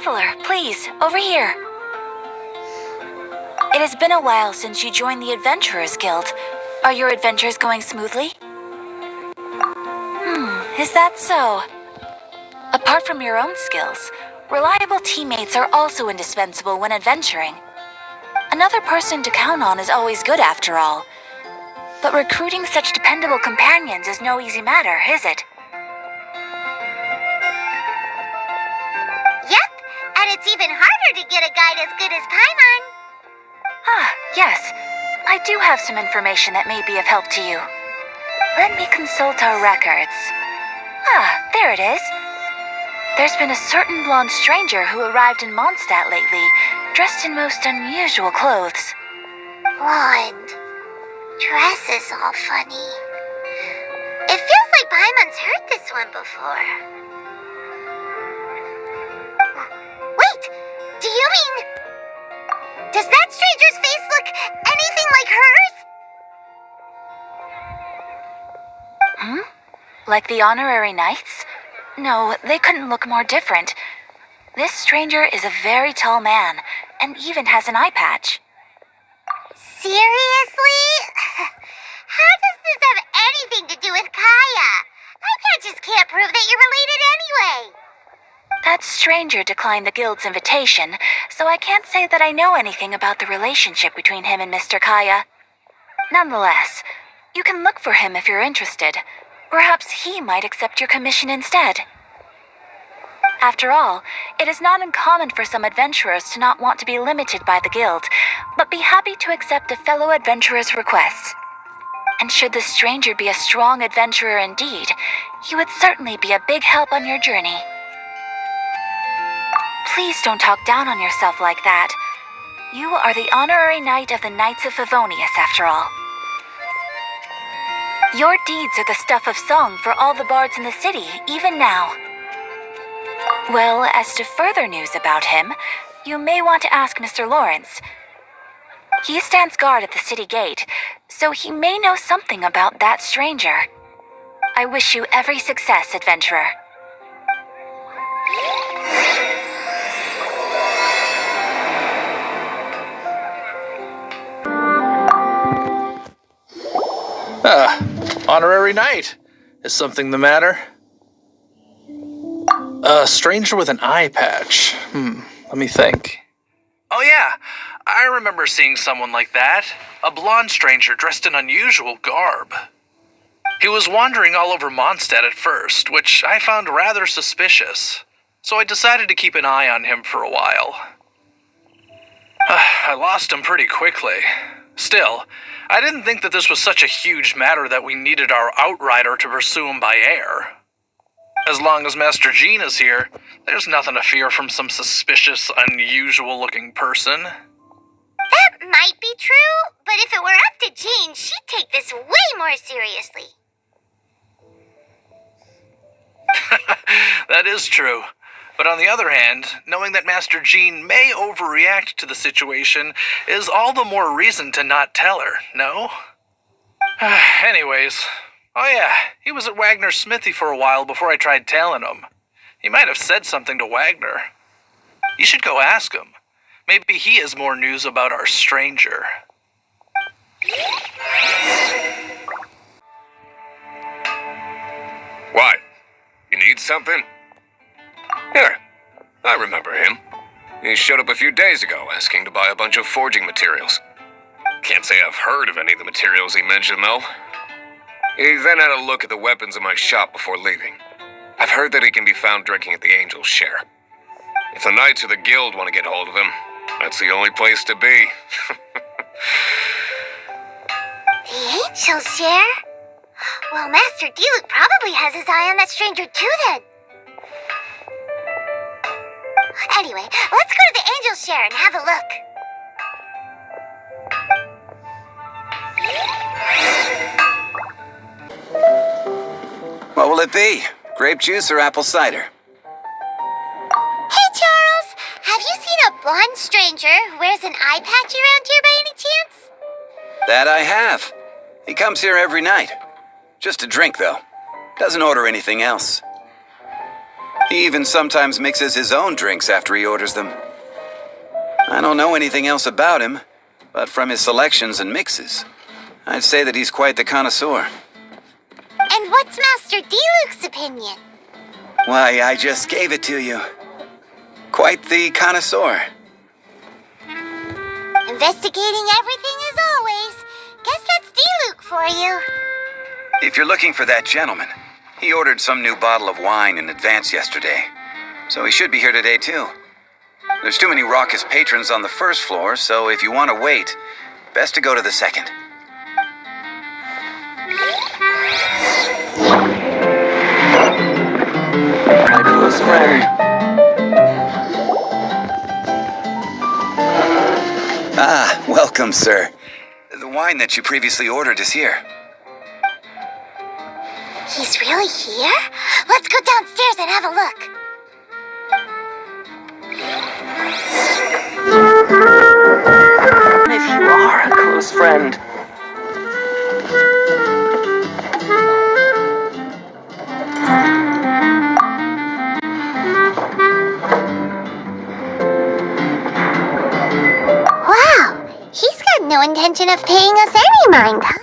traveler, please, over here. It has been a while since you joined the Adventurers Guild. Are your adventures going smoothly? Is that so? Apart from your own skills, reliable teammates are also indispensable when adventuring. Another person to count on is always good after all. But recruiting such dependable companions is no easy matter, is it? Yep, and it's even harder to get a guide as good as Paimon. Ah, yes. I do have some information that may be of help to you. Let me consult our records. Ah, there it is. There's been a certain blonde stranger who arrived in Mondstadt lately, dressed in most unusual clothes. Blonde. Dress is all funny. It feels like Paimon's heard this one before. Wait, do you mean... Does that stranger's face look anything like hers? Like the honorary knights? No, they couldn't look more different. This stranger is a very tall man, and even has an eye patch. Seriously? How does this have anything to do with Kaya? Eye patches can't prove that you're related anyway. That stranger declined the guild's invitation, so I can't say that I know anything about the relationship between him and Mr. Kaya. Nonetheless, you can look for him if you're interested. Perhaps he might accept your commission instead. After all, it is not uncommon for some adventurers to not want to be limited by the guild, but be happy to accept a fellow adventurer's requests. And should the stranger be a strong adventurer indeed, he would certainly be a big help on your journey. Please don't talk down on yourself like that. You are the honorary knight of the Knights of Favonius, after all. Your deeds are the stuff of song for all the bards in the city, even now. Well, as to further news about him, you may want to ask Mr. Lawrence. He stands guard at the city gate, so he may know something about that stranger. I wish you every success, adventurer. Honorary knight. Is something the matter? A stranger with an eye patch. Let me think. Oh yeah, I remember seeing someone like that. A blonde stranger dressed in unusual garb. He was wandering all over Mondstadt at first, which I found rather suspicious. So I decided to keep an eye on him for a while. I lost him pretty quickly. Still, I didn't think that this was such a huge matter that we needed our outrider to pursue him by air. As long as Master Jean is here, there's nothing to fear from some suspicious, unusual-looking person. That might be true, but if it were up to Jean, she'd take this way more seriously. That is true. But on the other hand, knowing that Master Jean may overreact to the situation is all the more reason to not tell her, no? Anyways, oh yeah, he was at Wagner's smithy for a while before I tried tailing him. He might have said something to Wagner. You should go ask him. Maybe he has more news about our stranger. What? You need something? Here, I remember him. He showed up a few days ago asking to buy a bunch of forging materials. Can't say I've heard of any of the materials he mentioned, though. He then had a look at the weapons in my shop before leaving. I've heard that he can be found drinking at the Angel's Share. If the Knights of the Guild want to get hold of him, that's the only place to be. The Angel's Share? Well, Master Diluc probably has his eye on that stranger too, then. Anyway, let's go to the Angel's Share and have a look. What will it be? Grape juice or apple cider? Hey, Charles! Have you seen a blonde stranger who wears an eye patch around here by any chance? That I have. He comes here every night. Just a drink, though. Doesn't order anything else. He even sometimes mixes his own drinks after he orders them. I don't know anything else about him, but from his selections and mixes, I'd say that he's quite the connoisseur. And what's Master D-Luke's opinion? Why, I just gave it to you. Quite the connoisseur. Investigating everything as always. Guess that's D-Luke for you. If you're looking for that gentleman, he ordered some new bottle of wine in advance yesterday, so he should be here today too. There's too many raucous patrons on the first floor, so if you want to wait, best to go to the second. My close friend. Ah, welcome, sir. The wine that you previously ordered is here. He's really here? Let's go downstairs and have a look. If you are a close friend. Wow, he's got no intention of paying us any mind, huh?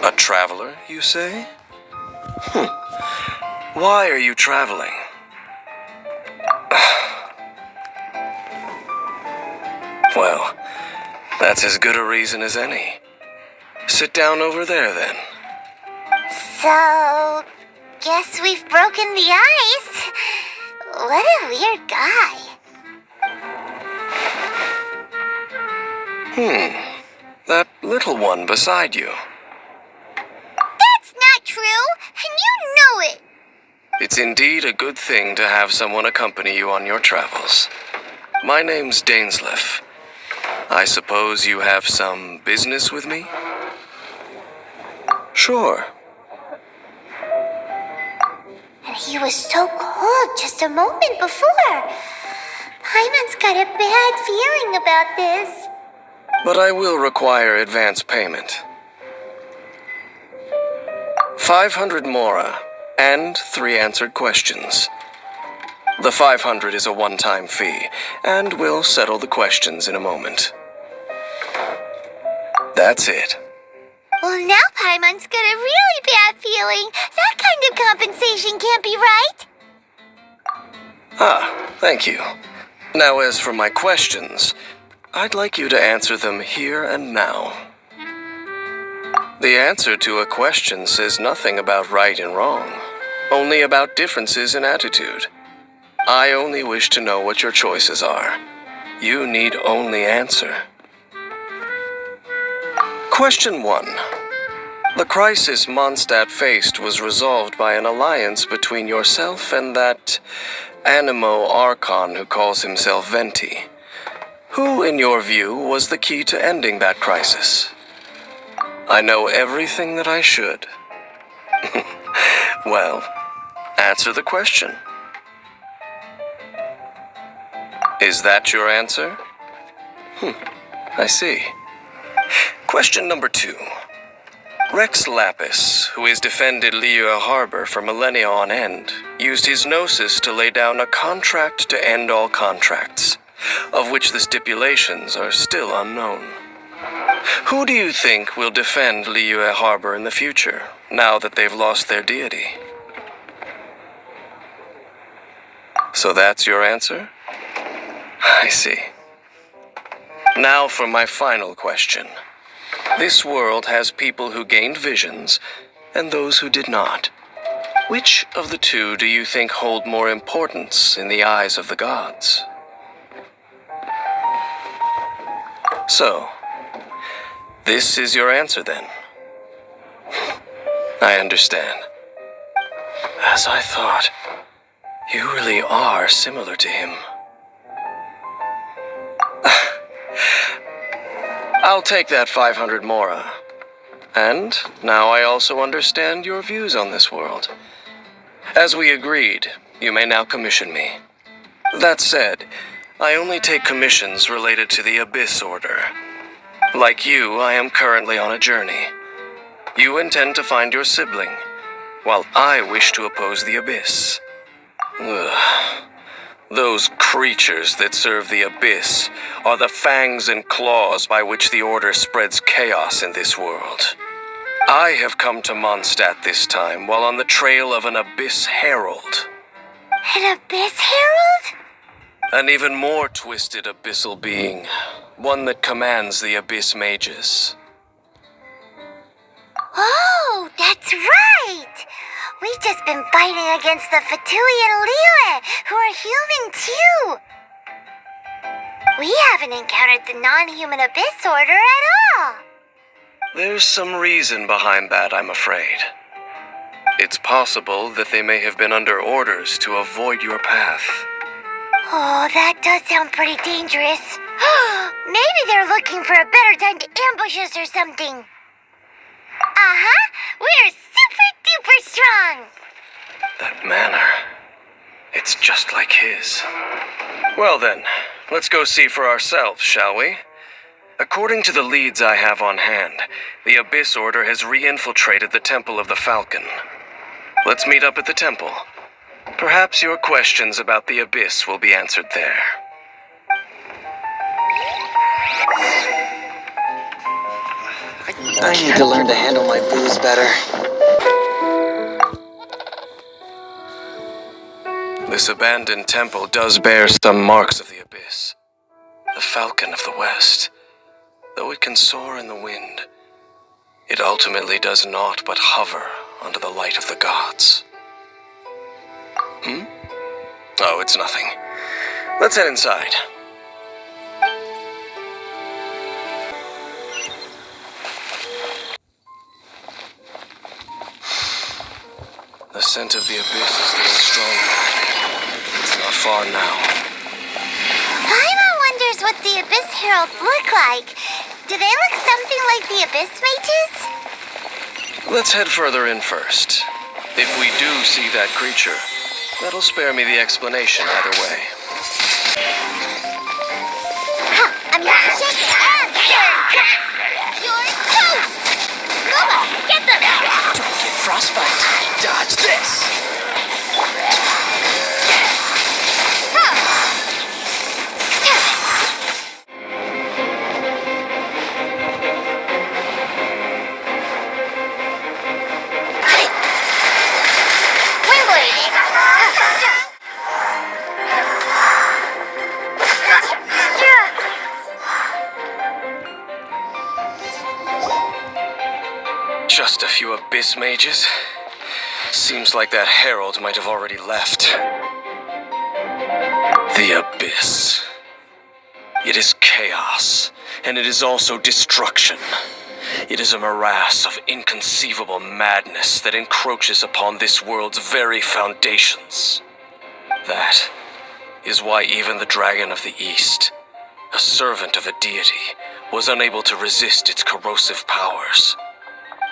A traveler, you say? Why are you traveling? Well, that's as good a reason as any. Sit down over there, then. So, guess we've broken the ice. What a weird guy. That little one beside you. That's not true, and you know it. It's indeed a good thing to have someone accompany you on your travels. My name's Dainsleif. I suppose you have some business with me? Sure. And he was so cold just a moment before. Paimon's got a bad feeling about this. But I will require advance payment. 500 mora and 3 answered questions. The 500 is a one-time fee, and we'll settle the questions in a moment. That's it. Well, now Paimon's got a really bad feeling. That kind of compensation can't be right. Ah, thank you. Now, as for my questions, I'd like you to answer them here and now. The answer to a question says nothing about right and wrong, only about differences in attitude. I only wish to know what your choices are. You need only answer. Question 1. The crisis Mondstadt faced was resolved by an alliance between yourself and that Animo Archon who calls himself Venti. Who, in your view, was the key to ending that crisis? I know everything that I should. Well, answer the question. Is that your answer? I see. Question number 2. Rex Lapis, who has defended Liyue Harbor for millennia on end, used his gnosis to lay down a contract to end all contracts, of which the stipulations are still unknown. Who do you think will defend Liyue Harbor in the future, now that they've lost their deity? So that's your answer? I see. Now for my final question. This world has people who gained visions, and those who did not. Which of the two do you think hold more importance in the eyes of the gods? So, this is your answer then? I understand. As I thought, you really are similar to him. I'll take that 500 mora. And now I also understand your views on this world. As we agreed, you may now commission me. That said, I only take commissions related to the Abyss Order. Like you, I am currently on a journey. You intend to find your sibling, while I wish to oppose the Abyss. Ugh. Those creatures that serve the Abyss are the fangs and claws by which the Order spreads chaos in this world. I have come to Mondstadt this time while on the trail of an Abyss Herald. An Abyss Herald? An even more twisted abyssal being. One that commands the Abyss Mages. Oh, that's right! We've just been fighting against the Fatui and Liyue, who are human too! We haven't encountered the non-human Abyss Order at all! There's some reason behind that, I'm afraid. It's possible that they may have been under orders to avoid your path. Oh, that does sound pretty dangerous. Maybe they're looking for a better time to ambush us or something. Uh-huh, we're super duper strong. That manner, it's just like his. Well then, let's go see for ourselves, shall we? According to the leads I have on hand, the Abyss Order has re-infiltrated the Temple of the Falcon. Let's meet up at the temple. Perhaps your questions about the Abyss will be answered there. I need to learn to handle my booze better. This abandoned temple does bear some marks of the Abyss. The Falcon of the West. Though it can soar in the wind, it ultimately does naught but hover under the light of the gods. Oh, it's nothing. Let's head inside. The scent of the Abyss is getting stronger. It's not far now. Paimon wonders what the Abyss Heralds look like. Do they look something like the Abyss Mages? Let's head further in first. If we do see that creature, that'll spare me the explanation either way. I'm gonna shake the monster! You're toast! Nova, get them! Don't get frostbite. Dodge this. Just a few Abyss Mages? Seems like that Herald might have already left. The Abyss. It is chaos, and it is also destruction. It is a morass of inconceivable madness that encroaches upon this world's very foundations. That is why even the Dragon of the East, a servant of a deity, was unable to resist its corrosive powers.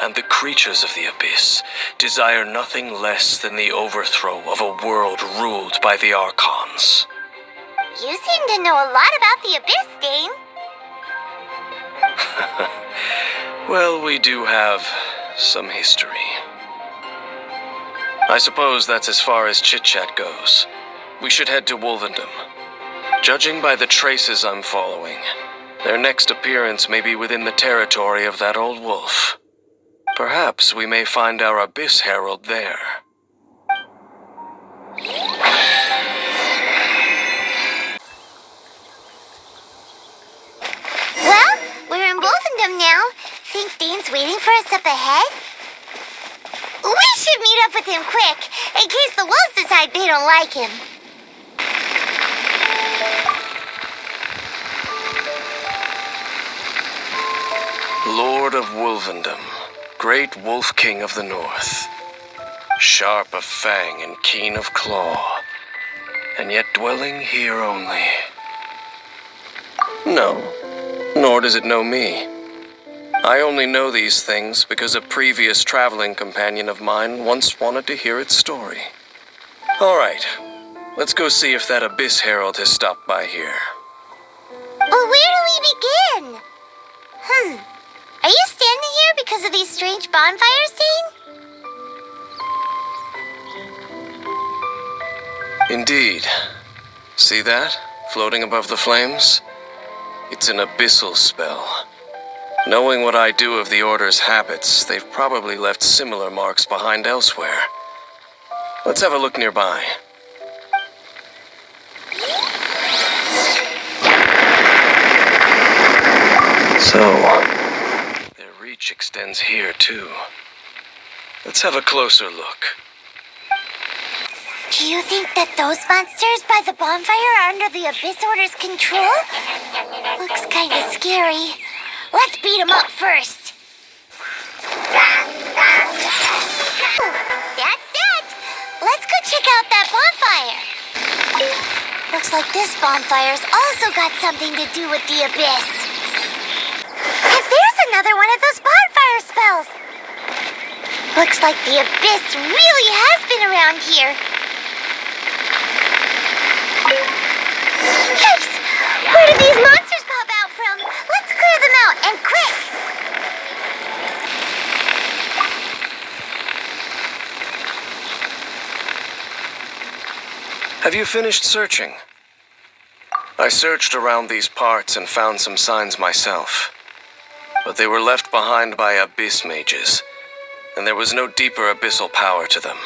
And the creatures of the Abyss desire nothing less than the overthrow of a world ruled by the Archons. You seem to know a lot about the Abyss, Dane. Well, we do have some history. I suppose that's as far as chit-chat goes. We should head to Wolvendom. Judging by the traces I'm following, their next appearance may be within the territory of that old wolf. Perhaps we may find our Abyss Herald there. Well, we're in Wolfendom now. Think Dane's waiting for us up ahead? We should meet up with him quick, in case the wolves decide they don't like him. Lord of Wolvendom, great Wolf King of the North. Sharp of fang and keen of claw, and yet dwelling here only. No, nor does it know me. I only know these things because a previous traveling companion of mine once wanted to hear its story. All right, let's go see if that Abyss Herald has stopped by here. But where do we begin? Are you standing here because of these strange bonfires, Dane? Indeed. See that? Floating above the flames? It's an abyssal spell. Knowing what I do of the Order's habits, they've probably left similar marks behind elsewhere. Let's have a look nearby. So, their reach extends here too. Let's have a closer look. Do you think that those monsters by the bonfire are under the Abyss Order's control? Looks kinda scary. Let's beat them up first. That's it! Let's go check out that bonfire. Looks like this bonfire's also got something to do with the Abyss. And there's another one of those bonfire spells. Looks like the Abyss really has been around here. Yikes! Where did these monsters pop out from? Let's clear them out, and quick! Have you finished searching? I searched around these parts and found some signs myself. But they were left behind by abyss mages, and there was no deeper abyssal power to them.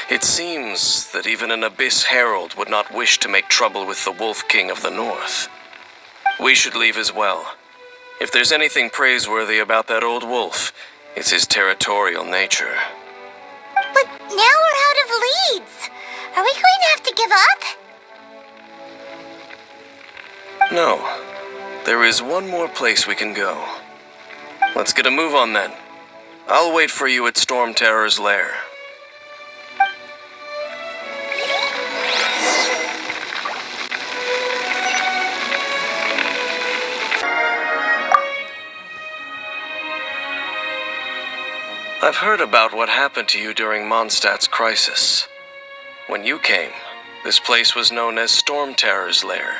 It seems that even an Abyss Herald would not wish to make trouble with the Wolf King of the North. We should leave as well. If there's anything praiseworthy about that old wolf, it's his territorial nature. But now we're out of leads. Are we going to have to give up? No. There is one more place we can go. Let's get a move on then. I'll wait for you at Storm Terror's lair. I've heard about what happened to you during Mondstadt's crisis. When you came, this place was known as Storm Terror's lair.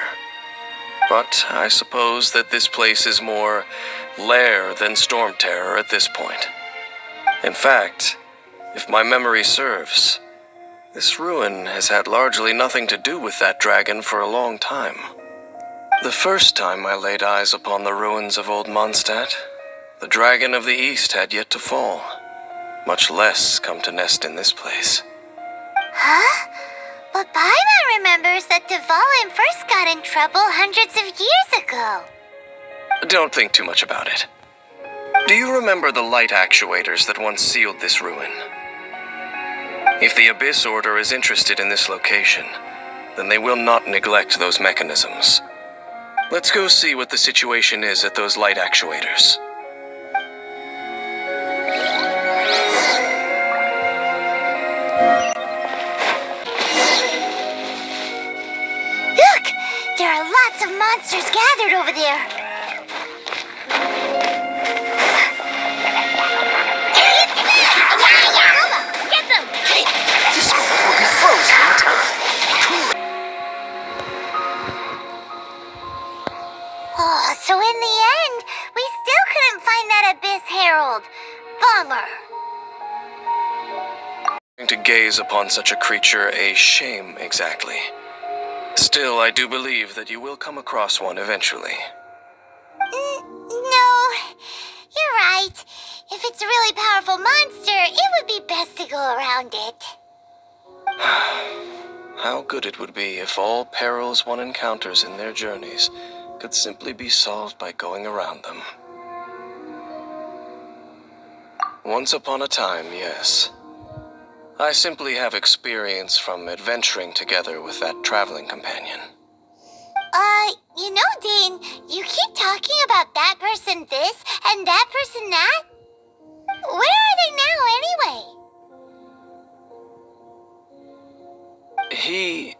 But I suppose that this place is more lair than Storm Terror at this point. In fact, if my memory serves, this ruin has had largely nothing to do with that dragon for a long time. The first time I laid eyes upon the ruins of old Mondstadt, the dragon of the East had yet to fall, much less come to nest in this place. Huh? But Paimon remembers that Dvalin first got in trouble hundreds of years ago. Don't think too much about it. Do you remember the light actuators that once sealed this ruin? If the Abyss Order is interested in this location, then they will not neglect those mechanisms. Let's go see what the situation is at those light actuators. Look! There are lots of monsters gathered over there. Get them! This one will be frozen in time. Oh, so in the end, we still couldn't find that Abyss Herald. Bummer. To gaze upon such a creature a shame, exactly. Still, I do believe that you will come across one eventually. No, you're right. If it's a really powerful monster, it would be best to go around it. How good it would be if all perils one encounters in their journeys could simply be solved by going around them. Once upon a time, yes. I simply have experience from adventuring together with that traveling companion. You know, Dane, you keep talking about that person this and that person that. Where are they now, anyway? He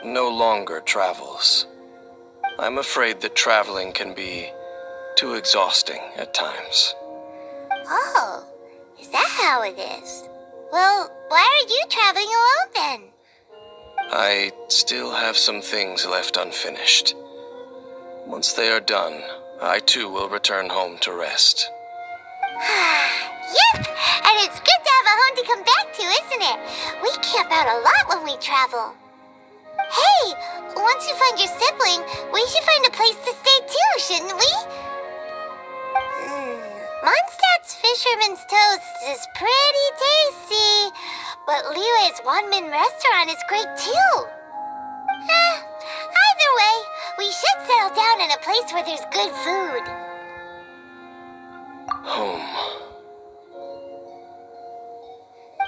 no longer travels. I'm afraid that traveling can be too exhausting at times. Oh, is that how it is? Well, why are you traveling alone then? I still have some things left unfinished. Once they are done, I too will return home to rest. Yep, and it's good to have a home to come back to, isn't it? We camp out a lot when we travel. Hey, once you find your sibling, we should find a place to stay too, shouldn't we? Mondstadt's Fisherman's Toast is pretty tasty, but Liyue's one-man restaurant is great too. Either way, we should settle down in a place where there's good food. Home.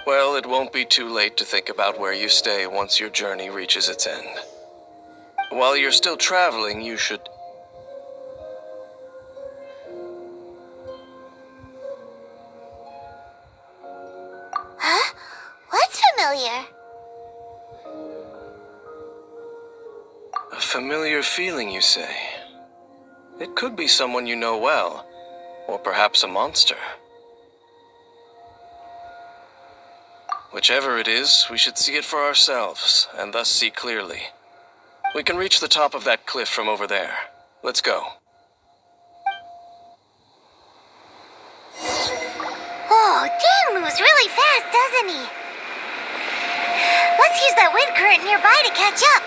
Well, it won't be too late to think about where you stay once your journey reaches its end. While you're still traveling, you should... Huh? What's familiar? A familiar feeling, you say? It could be someone you know well, or perhaps a monster. Whichever it is, we should see it for ourselves, and thus see clearly. We can reach the top of that cliff from over there. Let's go. Oh, Dan moves really fast, doesn't he? Let's use that wind current nearby to catch up.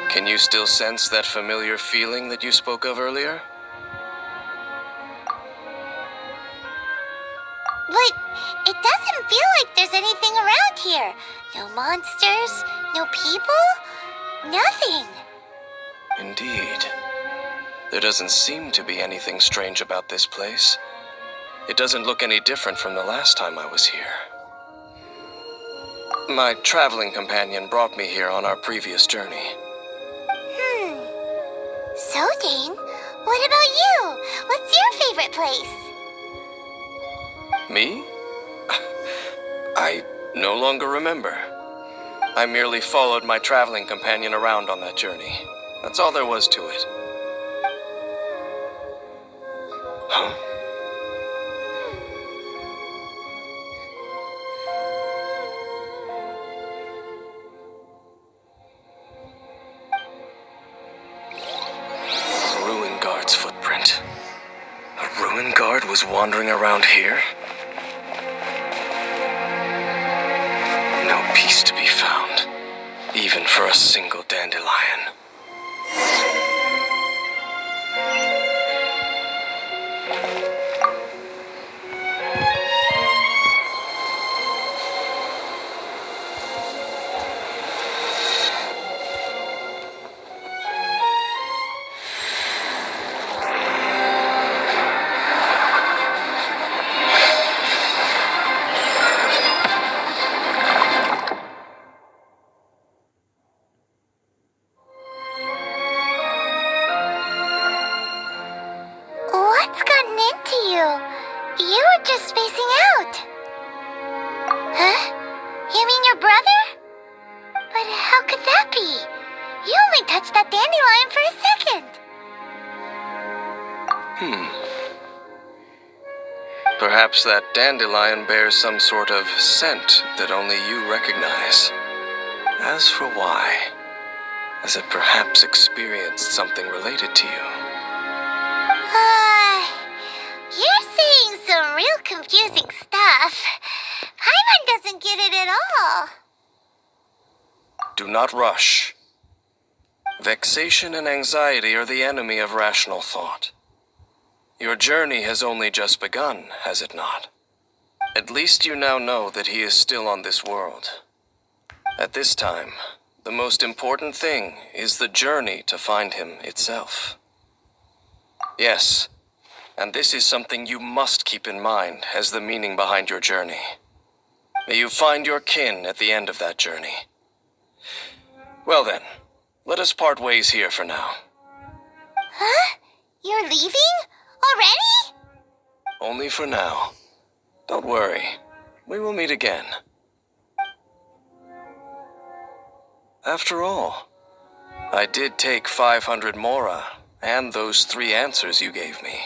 Can you still sense that familiar feeling that you spoke of earlier? But it doesn't feel like there's anything around here. No monsters, no people, nothing. Indeed. There doesn't seem to be anything strange about this place. It doesn't look any different from the last time I was here. My traveling companion brought me here on our previous journey. So, Dane, what about you? What's your favorite place? Me? I no longer remember. I merely followed my traveling companion around on that journey. That's all there was to it. Huh? A ruin guard's footprint. A ruin guard was wandering around here? No peace to be found, even for a single dandelion. What's gotten into you? You were just spacing out. Huh? You mean your brother? But how could that be? You only touched that dandelion for a second. Perhaps that dandelion bears some sort of scent that only you recognize. As for why, has it perhaps experienced something related to you? You're saying some real confusing stuff. Paimon doesn't get it at all. Do not rush. Vexation and anxiety are the enemy of rational thought. Your journey has only just begun, has it not? At least you now know that he is still on this world. At this time, the most important thing is the journey to find him itself. Yes, and this is something you must keep in mind as the meaning behind your journey. May you find your kin at the end of that journey. Well then, let us part ways here for now. Huh? You're leaving? Already? Only for now. Don't worry, we will meet again. After all, I did take 500 mora and those 3 answers you gave me.